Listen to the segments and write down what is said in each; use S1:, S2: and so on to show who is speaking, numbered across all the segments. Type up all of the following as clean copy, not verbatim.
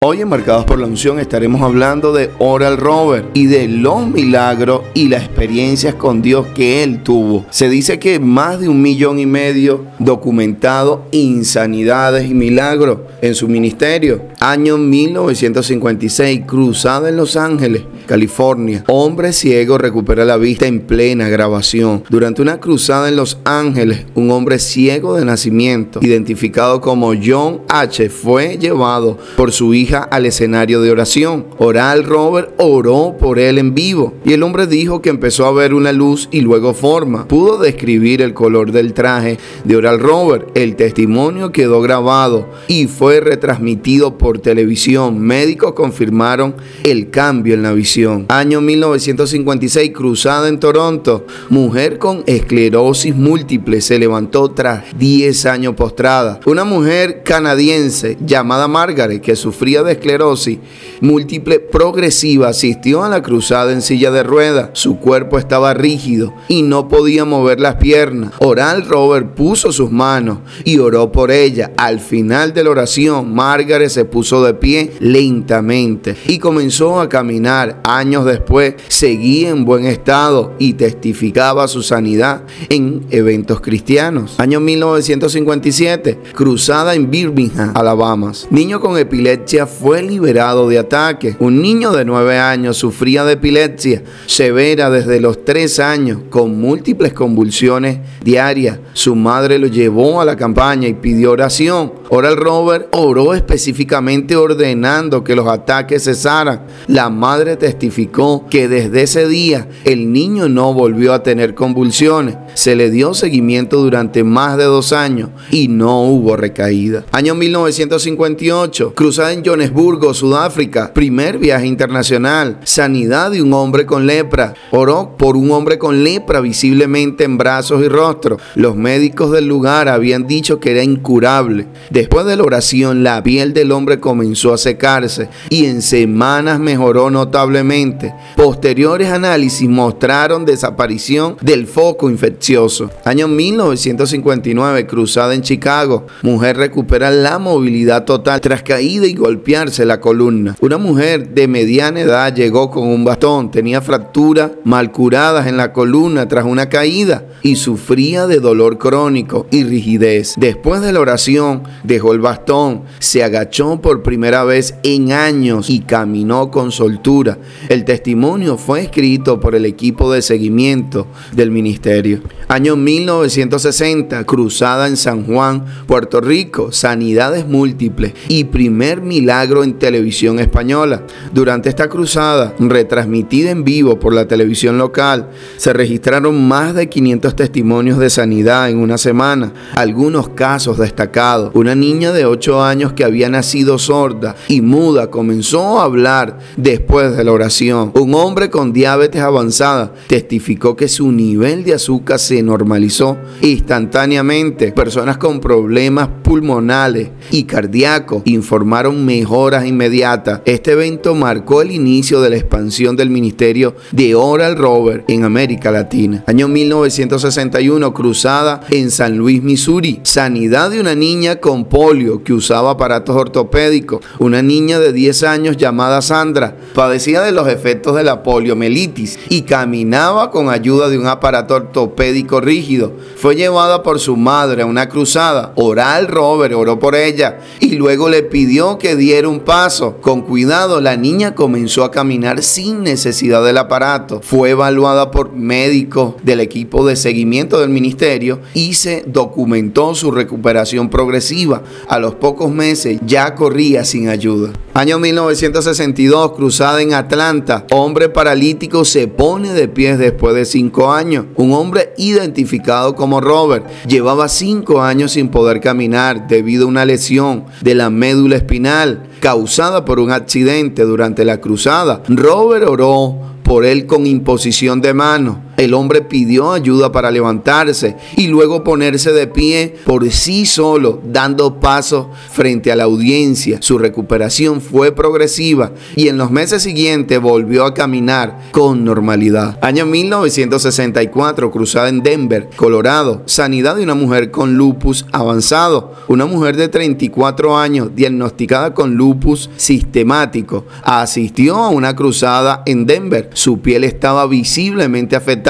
S1: Hoy en Marcados por la Unción estaremos hablando de Oral Roberts y de los milagros y las experiencias con Dios que él tuvo. Se dice que más de 1,5 millones documentado insanidades y milagros en su ministerio. Año 1956, cruzada en Los Ángeles, California. Hombre ciego recupera la vista en plena grabación. Durante una cruzada en Los Ángeles, un hombre ciego de nacimiento, identificado como John H., fue llevado por su hija al escenario de oración. Oral Roberts oró por él en vivo y el hombre dijo que empezó a ver una luz y luego forma. Pudo describir el color del traje de Oral Roberts. El testimonio quedó grabado y fue retransmitido por televisión. Médicos confirmaron el cambio en la visión. Año 1956, cruzada en Toronto. Mujer con esclerosis múltiple se levantó tras 10 años postrada. Una mujer canadiense llamada Margaret, que sufría de esclerosis múltiple progresiva, asistió a la cruzada en silla de ruedas. Su cuerpo estaba rígido y no podía mover las piernas. Oral Roberts puso sus manos y oró por ella. Al final de la oración, Margaret se puso de pie lentamente y comenzó a caminar. Años después, seguía en buen estado y testificaba su sanidad en eventos cristianos. Año 1957, cruzada en Birmingham, Alabama. Niño con epilepsia fue liberado de ataque. Un niño de 9 años sufría de epilepsia severa desde los 3 años, con múltiples convulsiones diarias. Su madre lo llevó a la campaña y pidió oración. Oral Roberts oró específicamente ordenando que los ataques cesaran. La madre testificó que desde ese día el niño no volvió a tener convulsiones. Se le dio seguimiento durante más de 2 años y no hubo recaída. Año 1958, cruzada en Johannesburgo, Sudáfrica. Primer viaje internacional. Sanidad de un hombre con lepra. Oró por un hombre con lepra visiblemente en brazos y rostro. Los médicos del lugar habían dicho que era incurable. Después de la oración, la piel del hombre comenzó a secarse y en semanas mejoró notablemente. Posteriores análisis mostraron desaparición del foco infeccioso. Año 1959, cruzada en Chicago. Mujer recupera la movilidad total tras caída y golpearse la columna. Una mujer de mediana edad llegó con un bastón. Tenía fracturas mal curadas en la columna tras una caída y sufría de dolor crónico y rigidez. Después de la oración, dejó el bastón, se agachó por primera vez en años y caminó con soltura. El testimonio fue escrito por el equipo de seguimiento del ministerio. Año 1960, cruzada en San Juan, Puerto Rico. Sanidades múltiples y primer milagro en televisión española. Durante esta cruzada, retransmitida en vivo por la televisión local, se registraron más de 500 testimonios de sanidad en una semana. Algunos casos destacados: una niña de 8 años que había nacido sorda y muda comenzó a hablar después de la oración. Un hombre con diabetes avanzada testificó que su nivel de azúcar se normalizó instantáneamente. Personas con problemas pulmonales y cardíacos informaron mejoras inmediatas. Este evento marcó el inicio de la expansión del ministerio de Oral Roberts en América Latina. Año 1961, cruzada en San Luis, Missouri. Sanidad de una niña con polio que usaba aparatos ortopédicos. Una niña de 10 años llamada Sandra padecía de los efectos de la poliomielitis y caminaba con ayuda de un aparato ortopédico rígido. Fue llevada por su madre a una cruzada. Oral Roberts oró por ella y luego le pidió que diera un paso. Con cuidado, la niña comenzó a caminar sin necesidad del aparato. Fue evaluada por médicos del equipo de seguimiento del ministerio y se documentó su recuperación progresiva. A los pocos meses ya corría sin ayuda. Año 1962, cruzada en Atlanta. Hombre paralítico se pone de pie después de 5 años. Un hombre identificado como Robert llevaba 5 años sin poder caminar debido a una lesión de la médula espinal causada por un accidente durante la cruzada. Robert oró por él con imposición de manos. El hombre pidió ayuda para levantarse y luego ponerse de pie por sí solo, dando pasos frente a la audiencia. Su recuperación fue progresiva y en los meses siguientes volvió a caminar con normalidad. Año 1964, cruzada en Denver, Colorado. Sanidad de una mujer con lupus avanzado. Una mujer de 34 años diagnosticada con lupus sistemático asistió a una cruzada en Denver. Su piel estaba visiblemente afectada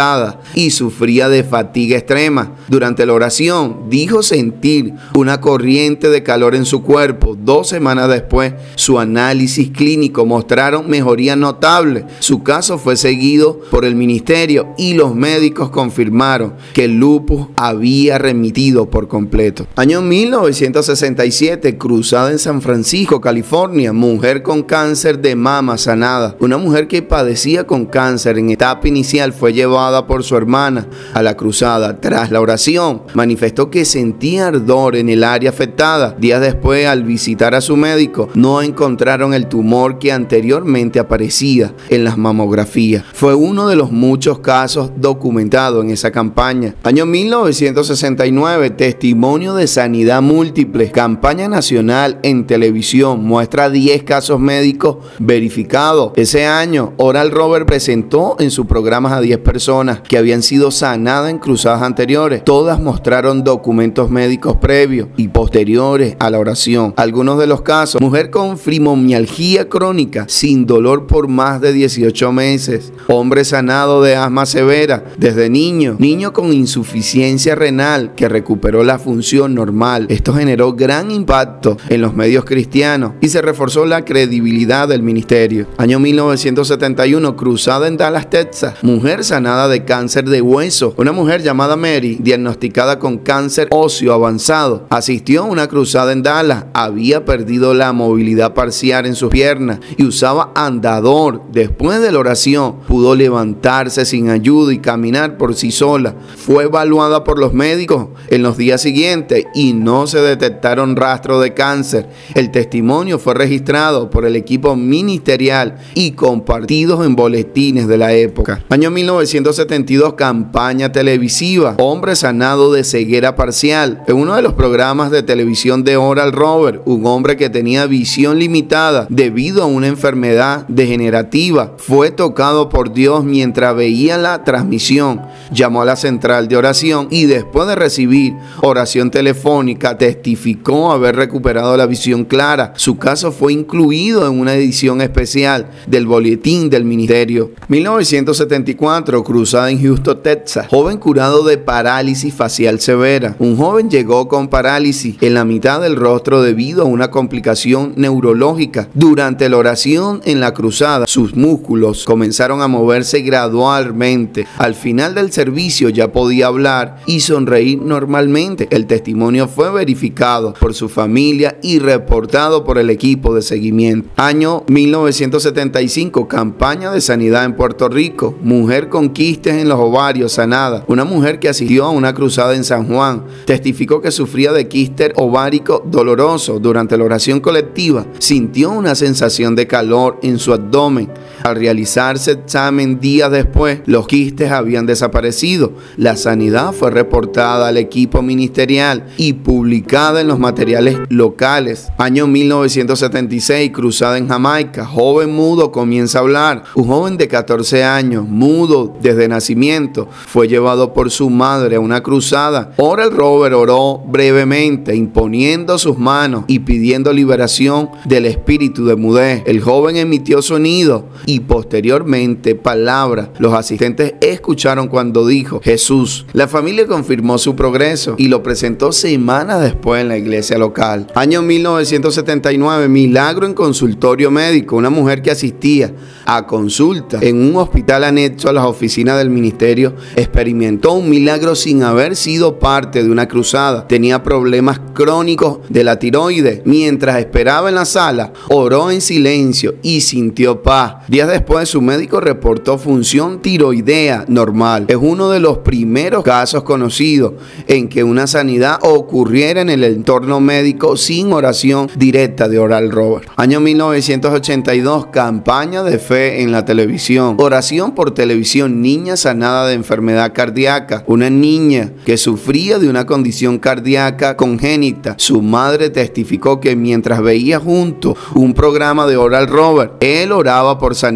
S1: y sufría de fatiga extrema. Durante la oración dijo sentir una corriente de calor en su cuerpo. 2 semanas después, su análisis clínico mostraron mejoría notable. Su caso fue seguido por el ministerio y los médicos confirmaron que el lupus había remitido por completo. Año 1967, cruzada en San Francisco, California. Mujer con cáncer de mama sanada. Una mujer que padecía con cáncer en etapa inicial fue llevada por su hermana a la cruzada. Tras la oración, manifestó que sentía ardor en el área afectada. Días después, al visitar a su médico, no encontraron el tumor que anteriormente aparecía en las mamografías. Fue uno de los muchos casos documentados en esa campaña. Año 1969, testimonio de sanidad múltiple. Campaña nacional en televisión muestra 10 casos médicos verificados. Ese año, Oral Roberts presentó en sus programas a 10 personas que habían sido sanadas en cruzadas anteriores. Todas mostraron documentos médicos previos y posteriores a la oración. Algunos de los casos: mujer con fibromialgia crónica sin dolor por más de 18 meses. Hombre sanado de asma severa desde niño. Niño con insuficiencia renal que recuperó la función normal. Esto generó gran impacto en los medios cristianos y se reforzó la credibilidad del ministerio. Año 1971, cruzada en Dallas, Texas. Mujer sanada de cáncer de hueso. Una mujer llamada Mary, diagnosticada con cáncer óseo avanzado, asistió a una cruzada en Dallas. Había perdido la movilidad parcial en sus piernas y usaba andador. Después de la oración, pudo levantarse sin ayuda y caminar por sí sola. Fue evaluada por los médicos en los días siguientes y no se detectaron rastros de cáncer. El testimonio fue registrado por el equipo ministerial y compartidos en boletines de la época. Año 1972, campaña televisiva. Hombre sanado de ceguera parcial. En uno de los programas de televisión de Oral Roberts, un hombre que tenía visión limitada debido a una enfermedad degenerativa fue tocado por Dios mientras veía la transmisión. Llamó a la central de oración y después de recibir oración telefónica testificó haber recuperado la visión clara. Su caso fue incluido en una edición especial del boletín del ministerio. 1974, cruzada en Houston, Texas. Joven curado de parálisis facial severa. Un joven llegó con parálisis en la mitad del rostro debido a una complicación neurológica. Durante la oración en la cruzada, sus músculos comenzaron a moverse gradualmente. Al final del servicio ya podía hablar y sonreír normalmente. El testimonio fue verificado por su familia y reportado por el equipo de seguimiento. Año 1975, campaña de sanidad en Puerto Rico. Mujer con quistes en los ovarios sanada. Una mujer que asistió a una cruzada en San Juan testificó que sufría de quiste ovárico doloroso. Durante la oración colectiva, sintió una sensación de calor en su abdomen. Al realizarse examen días después, los quistes habían desaparecido. La sanidad fue reportada al equipo ministerial y publicada en los materiales locales. Año 1976, cruzada en Jamaica. Joven mudo comienza a hablar. Un joven de 14 años, mudo desde nacimiento, fue llevado por su madre a una cruzada. Oral Roberts oró brevemente, imponiendo sus manos y pidiendo liberación del espíritu de mudez. El joven emitió sonido y posteriormente palabras. Los asistentes escucharon cuando dijo Jesús. La familia confirmó su progreso y lo presentó semanas después en la iglesia local. Año 1979, milagro en consultorio médico. Una mujer que asistía a consulta en un hospital anexo a las oficinas del ministerio experimentó un milagro sin haber sido parte de una cruzada. Tenía problemas crónicos de la tiroides. Mientras esperaba en la sala, oró en silencio y sintió paz. De Días después, su médico reportó función tiroidea normal. Es uno de los primeros casos conocidos en que una sanidad ocurriera en el entorno médico sin oración directa de Oral Roberts. Año 1982, campaña de fe en la televisión. Oración por televisión, niña sanada de enfermedad cardíaca. Una niña que sufría de una condición cardíaca congénita. Su madre testificó que mientras veía junto un programa de Oral Roberts, él oraba por sanidad.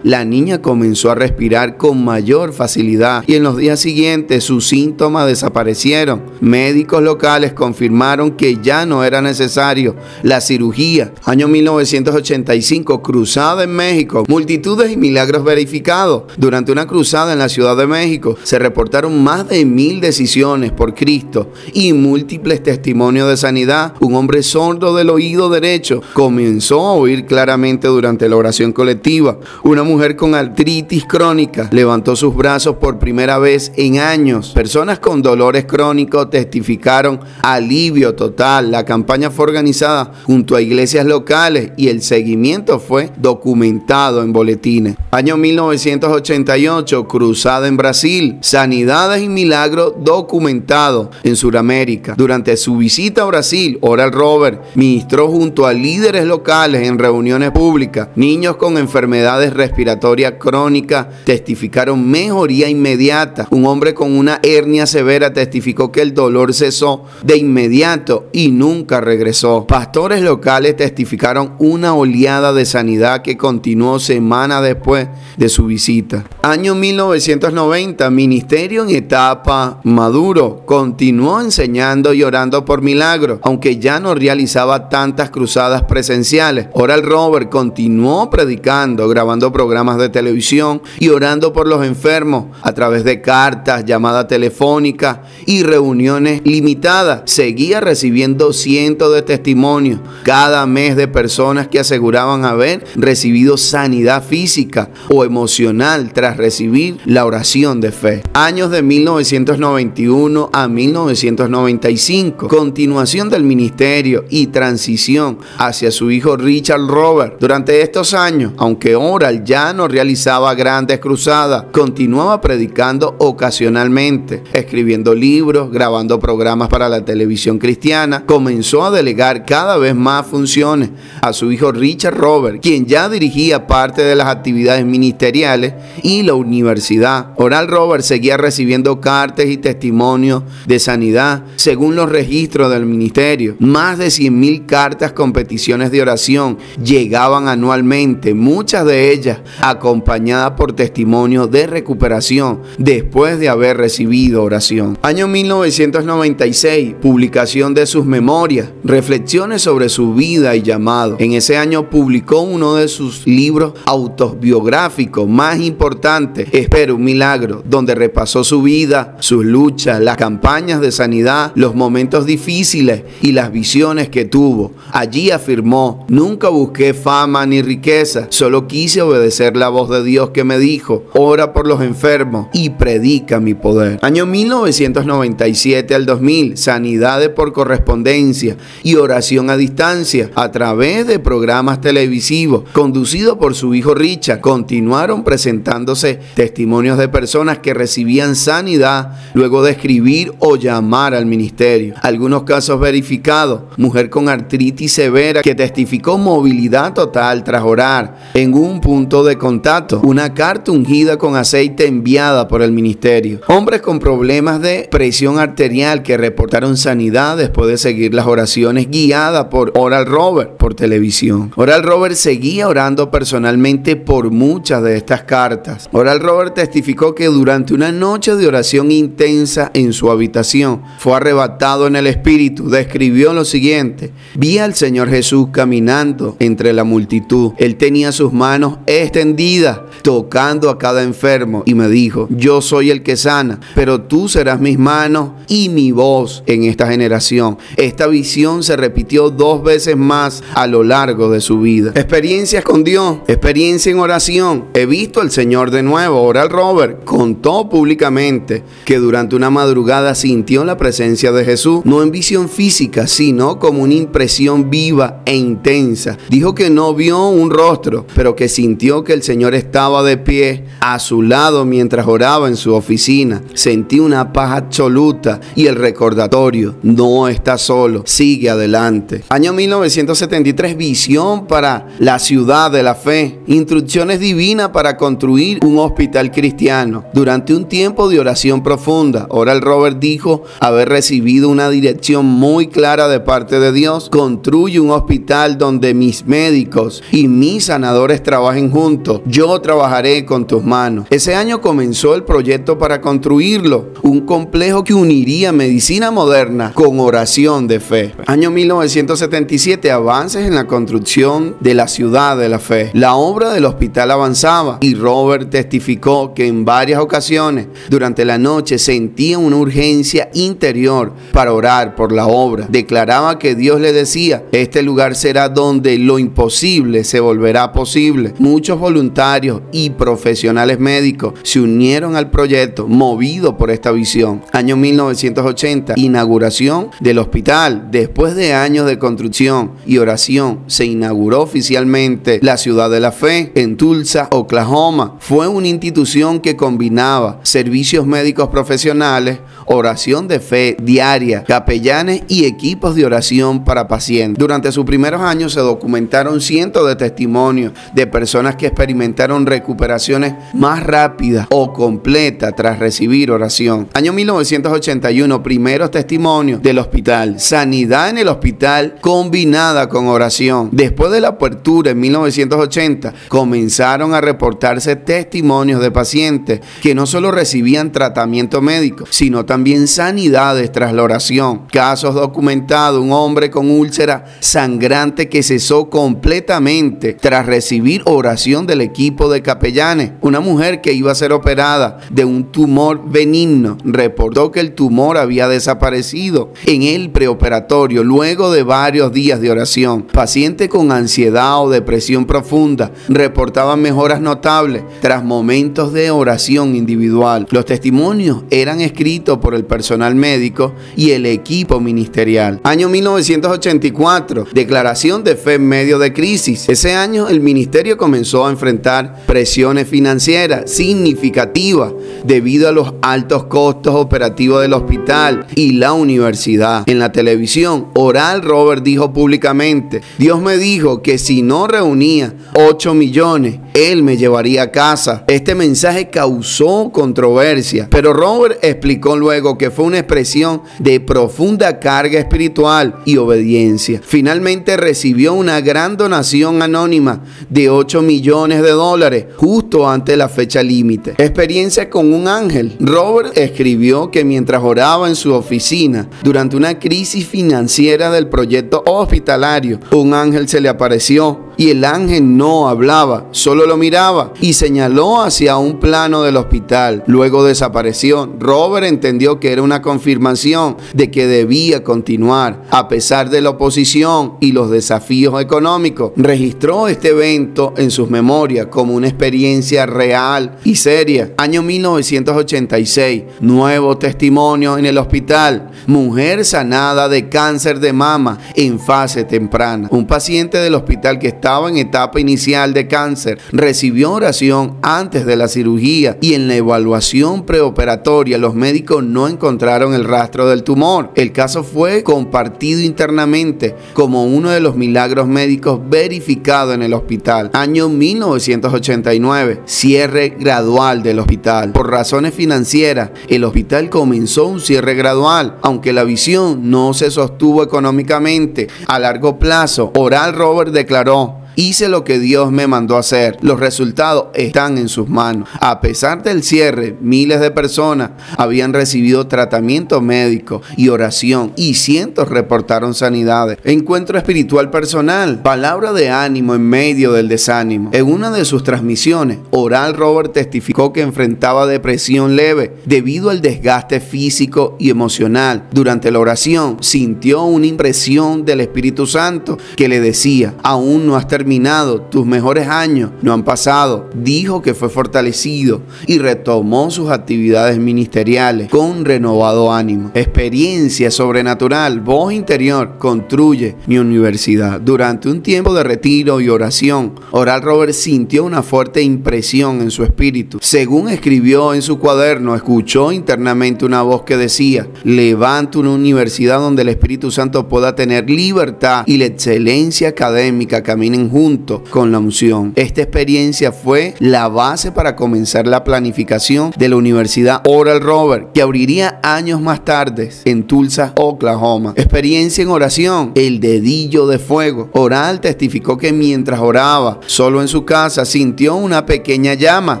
S1: La niña comenzó a respirar con mayor facilidad y en los días siguientes sus síntomas desaparecieron. Médicos locales confirmaron que ya no era necesario la cirugía. Año 1985, cruzada en México. Multitudes y milagros verificados. Durante una cruzada en la Ciudad de México se reportaron más de 1000 decisiones por Cristo y múltiples testimonios de sanidad. Un hombre sordo del oído derecho comenzó a oír claramente durante la oración colectiva. Una mujer con artritis crónica levantó sus brazos por primera vez en años. Personas con dolores crónicos testificaron alivio total. La campaña fue organizada junto a iglesias locales y el seguimiento fue documentado en boletines. Año 1988, cruzada en Brasil. Sanidades y milagros documentados en Sudamérica. Durante su visita a Brasil, Oral Roberts ministró junto a líderes locales en reuniones públicas. Niños con enfermedades respiratorias crónicas testificaron mejoría inmediata. Un hombre con una hernia severa testificó que el dolor cesó de inmediato y nunca regresó. Pastores locales testificaron una oleada de sanidad que continuó semanas después de su visita. Año 1990, ministerio en etapa maduro. Continuó enseñando y orando por milagros, aunque ya no realizaba tantas cruzadas presenciales. Oral Roberts continuó predicando, grabando programas de televisión y orando por los enfermos a través de cartas, llamadas telefónicas y reuniones limitadas. Seguía recibiendo cientos de testimonios cada mes de personas que aseguraban haber recibido sanidad física o emocional tras recibir la oración de fe. Años de 1991 a 1995, continuación del ministerio y transición hacia su hijo Richard Roberts. Durante estos años, aunque Oral ya no realizaba grandes cruzadas, continuaba predicando ocasionalmente, escribiendo libros, grabando programas para la televisión cristiana. Comenzó a delegar cada vez más funciones a su hijo Richard Roberts, quien ya dirigía parte de las actividades ministeriales y la universidad. Oral Roberts seguía recibiendo cartas y testimonios de sanidad según los registros del ministerio. Más de 100,000 cartas con peticiones de oración llegaban anualmente, muchas de ellas acompañadas por testimonios de recuperación después de haber recibido oración. Año 1996, publicación de sus memorias, reflexiones sobre su vida y llamado. En ese año publicó uno de sus libros autobiográficos más importantes, Espero un milagro, donde repasó su vida, sus luchas, las campañas de sanidad, los momentos difíciles y las visiones que tuvo. Allí afirmó: nunca busqué fama ni riqueza, solo quise obedecer la voz de Dios que me dijo: ora por los enfermos y predica mi poder. Año 1997 al 2000, sanidades por correspondencia y oración a distancia a través de programas televisivos conducidos por su hijo Richard. Continuaron presentándose testimonios de personas que recibían sanidad luego de escribir o llamar al ministerio. Algunos casos verificados: mujer con artritis severa que testificó movilidad total tras orar en un punto de contacto. Una carta ungida con aceite enviada por el ministerio. Hombres con problemas de presión arterial que reportaron sanidad después de seguir las oraciones guiadas por Oral Roberts por televisión. Oral Roberts seguía orando personalmente por muchas de estas cartas. Oral Roberts testificó que durante una noche de oración intensa en su habitación fue arrebatado en el espíritu. Describió lo siguiente: vi al Señor Jesús caminando entre la multitud. Él tenía sus manos extendidas, tocando a cada enfermo, y me dijo: yo soy el que sana, pero tú serás mis manos y mi voz en esta generación. Esta visión se repitió 2 veces más a lo largo de su vida. Experiencias con Dios, experiencia en oración. He visto al Señor de nuevo. Oral Roberts contó públicamente que durante una madrugada sintió la presencia de Jesús, no en visión física, sino como una impresión viva e intensa. Dijo que no vio un rostro, pero que aunque sintió que el Señor estaba de pie a su lado mientras oraba en su oficina, sentí una paz absoluta y el recordatorio: no está solo, sigue adelante. Año 1973, visión para la ciudad de la fe, instrucciones divinas para construir un hospital cristiano. Durante un tiempo de oración profunda, Oral Roberts dijo haber recibido una dirección muy clara de parte de Dios: construye un hospital donde mis médicos y mis sanadores trabajen juntos, yo trabajaré con tus manos. Ese año comenzó el proyecto para construirlo, un complejo que uniría medicina moderna con oración de fe. Año 1977, avances en la construcción de la ciudad de la fe. La obra del hospital avanzaba y Robert testificó que en varias ocasiones durante la noche sentía una urgencia interior para orar por la obra. Declaraba que Dios le decía: este lugar será donde lo imposible se volverá posible. Muchos voluntarios y profesionales médicos se unieron al proyecto, movido por esta visión. Año 1980, inauguración del hospital. Después de años de construcción y oración, se inauguró oficialmente la ciudad de la fe en Tulsa, Oklahoma. Fue una institución que combinaba servicios médicos profesionales, oración de fe diaria, capellanes y equipos de oración para pacientes. Durante sus primeros años se documentaron cientos de testimonios de personas que experimentaron recuperaciones más rápidas o completas tras recibir oración. Año 1981, primeros testimonios del hospital, sanidad en el hospital combinada con oración. Después de la apertura en 1980, comenzaron a reportarse testimonios de pacientes que no solo recibían tratamiento médico, sino también sanidades tras la oración. Casos documentados: un hombre con úlcera sangrante que cesó completamente tras recibir oración del equipo de capellanes. Una mujer que iba a ser operada de un tumor benigno reportó que el tumor había desaparecido en el preoperatorio luego de varios días de oración. Pacientes con ansiedad o depresión profunda reportaban mejoras notables tras momentos de oración individual. Los testimonios eran escritos por el personal médico y el equipo ministerial. Año 1984, declaración de fe en medio de crisis. Ese año el ministerio comenzó a enfrentar presiones financieras significativas debido a los altos costos operativos del hospital y la universidad. En la televisión, Oral Roberts dijo públicamente: Dios me dijo que si no reunía 8 millones, Él me llevaría a casa. Este mensaje causó controversia, pero Robert explicó luego que fue una expresión de profunda carga espiritual y obediencia. Finalmente recibió una gran donación anónima de 8 millones de dólares justo antes de la fecha límite. Experiencia con un ángel. Robert escribió que mientras oraba en su oficina durante una crisis financiera del proyecto hospitalario, un ángel se le apareció y el ángel no hablaba, solo lo miraba y señaló hacia un plano del hospital. Luego desapareció. Robert entendió que era una confirmación de que debía continuar a pesar de la oposición y los desafíos económicos. Registró este evento en sus memorias como una experiencia real y seria. Año 1986, nuevo testimonio en el hospital. Mujer sanada de cáncer de mama en fase temprana. Un paciente del hospital que estaba en etapa inicial de cáncer recibió oración antes de la cirugía y en la evaluación preoperatoria los médicos no encontraron el rastro del tumor. El caso fue compartido internamente como uno de los milagros médicos verificados en el hospital. Año 1989, cierre gradual del hospital. Por razones financieras, el hospital comenzó un cierre gradual, aunque la visión no se sostuvo económicamente. A largo plazo, Oral Roberts declaró: hice lo que Dios me mandó a hacer. Los resultados están en sus manos. A pesar del cierre, miles de personas habían recibido tratamiento médico y oración y cientos reportaron sanidades. Encuentro espiritual personal. Palabra de ánimo en medio del desánimo. En una de sus transmisiones, Oral Roberts testificó que enfrentaba depresión leve debido al desgaste físico y emocional. Durante la oración, sintió una impresión del Espíritu Santo que le decía: aún no has terminado terminado, tus mejores años no han pasado. Dijo que fue fortalecido y retomó sus actividades ministeriales con renovado ánimo. Experiencia sobrenatural, voz interior, construye mi universidad. Durante un tiempo de retiro y oración, Oral Roberts sintió una fuerte impresión en su espíritu. Según escribió en su cuaderno, escuchó internamente una voz que decía: levanta una universidad donde el Espíritu Santo pueda tener libertad y la excelencia académica caminen juntos con la unción. Esta experiencia fue la base para comenzar la planificación de la Universidad Oral Roberts, que abriría años más tarde en Tulsa, Oklahoma. Experiencia en oración, el dedillo de fuego. Oral testificó que mientras oraba solo en su casa sintió una pequeña llama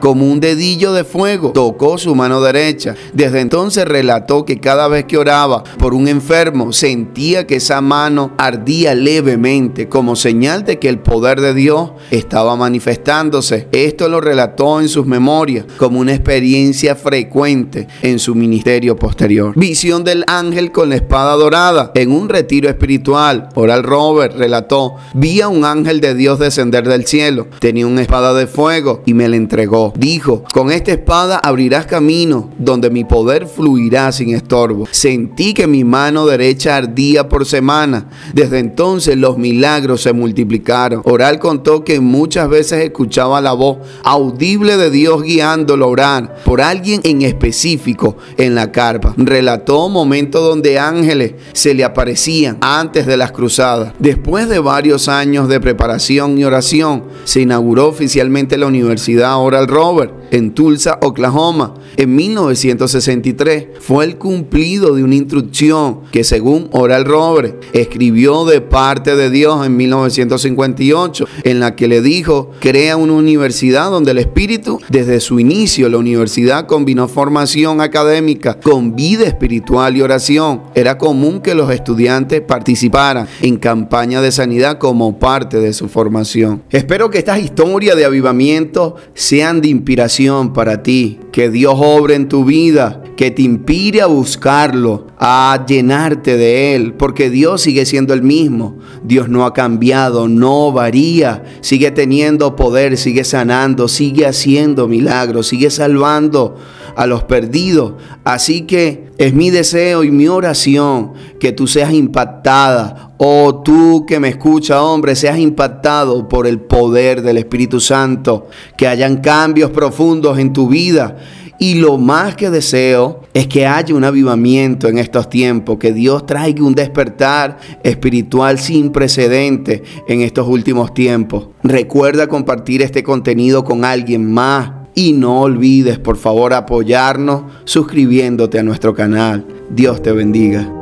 S1: como un dedillo de fuego. Tocó su mano derecha. Desde entonces relató que cada vez que oraba por un enfermo sentía que esa mano ardía levemente como señal de que el poder de Dios estaba manifestándose. Esto lo relató en sus memorias como una experiencia frecuente en su ministerio posterior. Visión del ángel con la espada dorada. En un retiro espiritual, Oral Roberts relató: vi a un ángel de Dios descender del cielo. Tenía una espada de fuego y me la entregó. Dijo: con esta espada abrirás camino donde mi poder fluirá sin estorbo. Sentí que mi mano derecha ardía por semana. Desde entonces los milagros se multiplicaron. Oral contó que muchas veces escuchaba la voz audible de Dios guiándolo a orar por alguien en específico en la carpa. Relató momentos donde ángeles se le aparecían antes de las cruzadas. Después de varios años de preparación y oración, se inauguró oficialmente la Universidad Oral Roberts en Tulsa, Oklahoma. En 1963 fue el cumplido de una instrucción que, según Oral Roberts, escribió de parte de Dios en 1958, en la que le dijo: crea una universidad donde el Espíritu, desde su inicio, la universidad combinó formación académica con vida espiritual y oración. Era común que los estudiantes participaran en campañas de sanidad como parte de su formación. Espero que estas historias de avivamiento sean de inspiración para ti. Que Dios obre en tu vida, que te inspire a buscarlo, a llenarte de Él, porque Dios sigue siendo el mismo. Dios no ha cambiado, no varía, sigue teniendo poder, sigue sanando, sigue haciendo milagros, sigue salvando a los perdidos. Así que es mi deseo y mi oración que tú seas impactada, o tú que me escuchas, hombre, seas impactado por el poder del Espíritu Santo, que hayan cambios profundos en tu vida. Y lo más que deseo es que haya un avivamiento en estos tiempos, que Dios traiga un despertar espiritual sin precedentes en estos últimos tiempos. Recuerda compartir este contenido con alguien más y no olvides, por favor, apoyarnos suscribiéndote a nuestro canal. Dios te bendiga.